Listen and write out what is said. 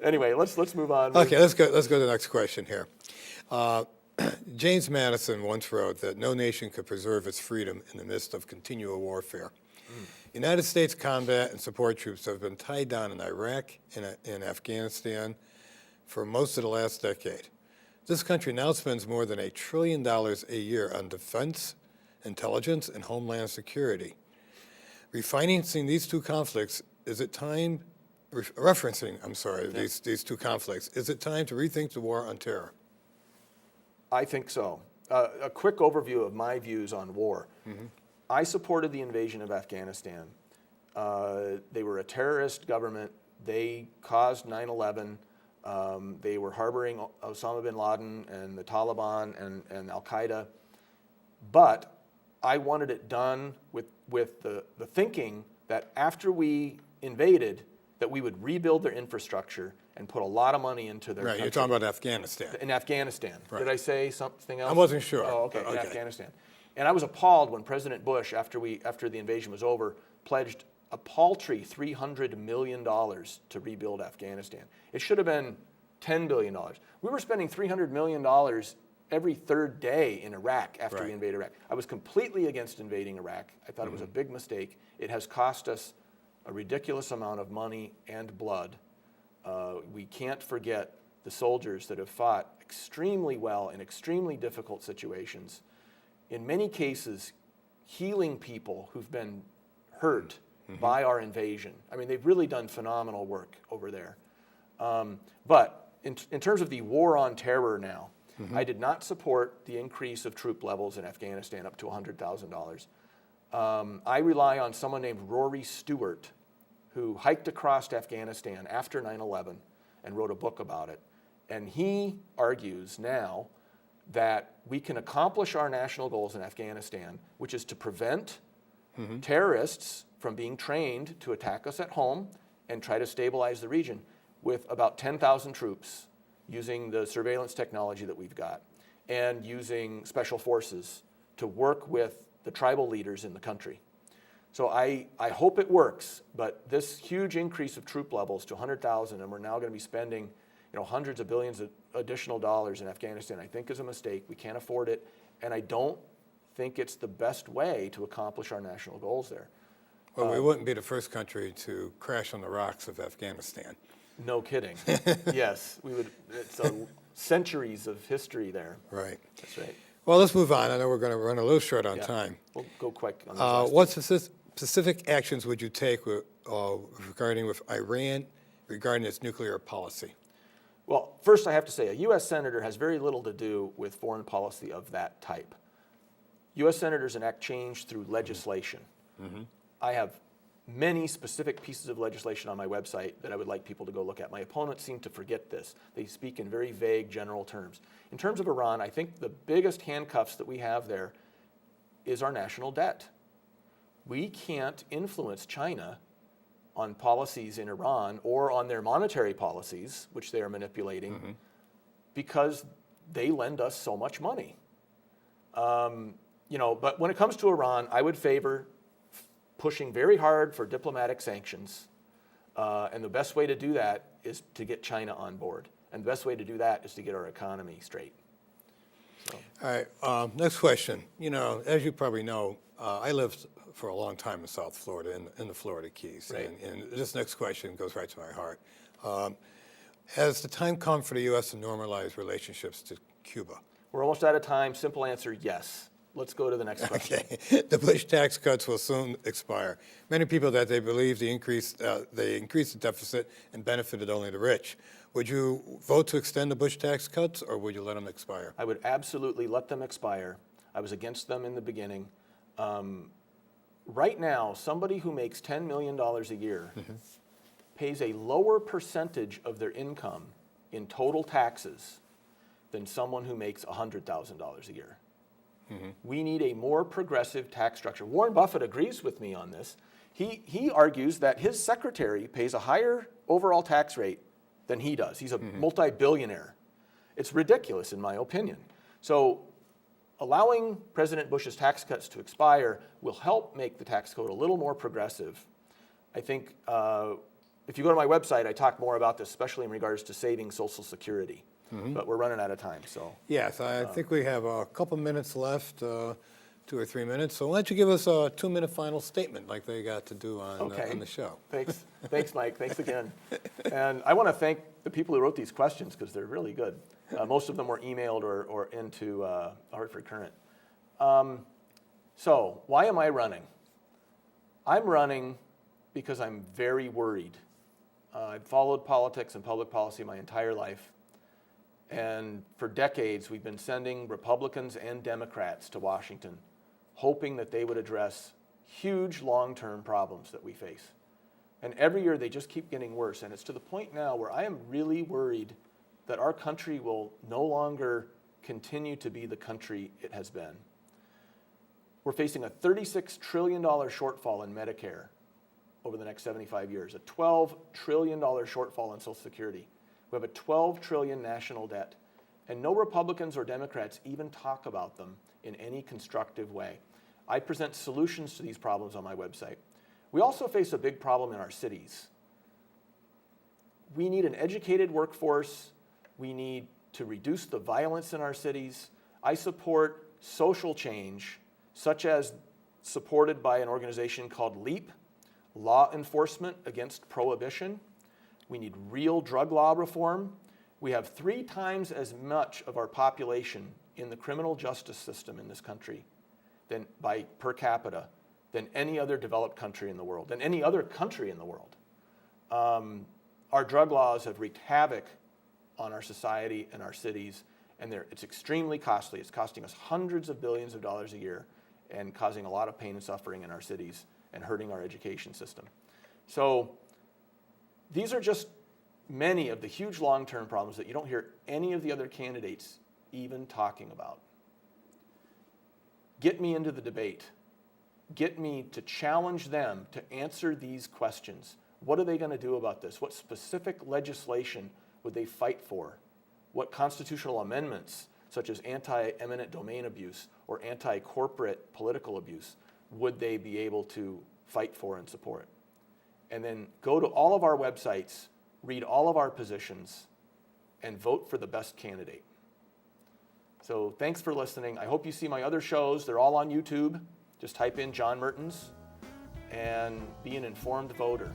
Anyway, let's move on. Okay, let's go to the next question here. James Madison once wrote that no nation could preserve its freedom in the midst of continual warfare. United States combat and support troops have been tied down in Iraq and Afghanistan for most of the last decade. This country now spends more than $1 trillion a year on defense, intelligence, and homeland security. Refinancing these two conflicts, is it time, these two conflicts, is it time to rethink the war on terror? I think so. A quick overview of my views on war. I supported the invasion of Afghanistan. They were a terrorist government. They caused 9/11. They were harboring Osama bin Laden and the Taliban and Al-Qaeda. But I wanted it done with the thinking that after we invaded, that we would rebuild their infrastructure and put a lot of money into their country. You're talking about Afghanistan. In Afghanistan. Right. Did I say something else? I wasn't sure. Oh, okay, in Afghanistan. And I was appalled when President Bush, after the invasion was over, pledged a paltry $300 million to rebuild Afghanistan. It should have been $10 billion. We were spending $300 million every third day in Iraq after we invaded Iraq. I was completely against invading Iraq. I thought it was a big mistake. It has cost us a ridiculous amount of money and blood. We can't forget the soldiers that have fought extremely well in extremely difficult situations. In many cases, healing people who've been hurt by our invasion. I mean, they've really done phenomenal work over there. But in terms of the war on terror now, I did not support the increase of troop levels in Afghanistan up to $100,000. I rely on someone named Rory Stewart, who hiked across Afghanistan after 9/11 and wrote a book about it. And he argues now that we can accomplish our national goals in Afghanistan, which is to prevent terrorists from being trained to attack us at home and try to stabilize the region with about 10,000 troops using the surveillance technology that we've got and using special forces to work with the tribal leaders in the country. So I hope it works, but this huge increase of troop levels to 100,000, and we're now going to be spending hundreds of billions of additional dollars in Afghanistan, I think is a mistake. We can't afford it, and I don't think it's the best way to accomplish our national goals there. Well, we wouldn't be the first country to crash on the rocks of Afghanistan. No kidding. Yes, we would. It's centuries of history there. Right. That's right. Well, let's move on. I know we're going to run a little short on time. We'll go quick on this. What specific actions would you take regarding with Iran regarding its nuclear policy? Well, first I have to say a U.S. senator has very little to do with foreign policy of that type. U.S. senators enact change through legislation. I have many specific pieces of legislation on my website that I would like people to go look at. My opponents seem to forget this. They speak in very vague general terms. In terms of Iran, I think the biggest handcuffs that we have there is our national debt. We can't influence China on policies in Iran or on their monetary policies, which they are manipulating, because they lend us so much money. But when it comes to Iran, I would favor pushing very hard for diplomatic sanctions, and the best way to do that is to get China on board. And the best way to do that is to get our economy straight. So. All right, next question. As you probably know, I lived for a long time in South Florida, in the Florida Keys. Right. And this next question goes right to my heart. Has the time come for the U.S. to normalize relationships to Cuba? We're almost out of time. Simple answer, yes. Let's go to the next question. Okay. The Bush tax cuts will soon expire. Many people that they believe they increased the deficit and benefited only the rich. Would you vote to extend the Bush tax cuts, or would you let them expire? I would absolutely let them expire. I was against them in the beginning. Right now, somebody who makes $10 million a year pays a lower percentage of their income in total taxes than someone who makes $100,000 a year. We need a more progressive tax structure. Warren Buffett agrees with me on this. He argues that his secretary pays a higher overall tax rate than he does. He's a multi-billionaire. It's ridiculous, in my opinion. So allowing President Bush's tax cuts to expire will help make the tax code a little more progressive. I think if you go to my website, I talk more about this, especially in regards to saving Social Security. But we're running out of time, so. Yes, I think we have a couple minutes left, 2 or 3 minutes. So why don't you give us a 2-minute final statement like they got to do on the show. Thanks, Mike. Thanks again. And I want to thank the people who wrote these questions because they're really good. Most of them were emailed or into Hartford Current. So why am I running? I'm running because I'm very worried. I've followed politics and public policy my entire life. And for decades, we've been sending Republicans and Democrats to Washington, hoping that they would address huge long-term problems that we face. And every year, they just keep getting worse. And it's to the point now where I am really worried that our country will no longer continue to be the country it has been. We're facing a $36 trillion shortfall in Medicare over the next 75 years, a $12 trillion shortfall in Social Security. We have a $12 trillion national debt, and no Republicans or Democrats even talk about them in any constructive way. I present solutions to these problems on my website. We also face a big problem in our cities. We need an educated workforce. We need to reduce the violence in our cities. I support social change, such as supported by an organization called LEAP, Law Enforcement Against Prohibition. We need real drug law reform. We have 3 times as much of our population in the criminal justice system in this country than per capita than any other developed country in the world, than any other country in the world. Our drug laws have wreaked havoc on our society and our cities, and it's extremely costly. It's costing us hundreds of billions of dollars a year and causing a lot of pain and suffering in our cities and hurting our education system. So these are just many of the huge long-term problems that you don't hear any of the other candidates even talking about. Get me into the debate. Get me to challenge them to answer these questions. What are they going to do about this? What specific legislation would they fight for? What constitutional amendments, such as anti-eminent domain abuse or anti-corporate political abuse, would they be able to fight for and support? And then go to all of our websites, read all of our positions, and vote for the best candidate. So thanks for listening. I hope you see my other shows. They're all on YouTube. Just type in John Mertens and be an informed voter.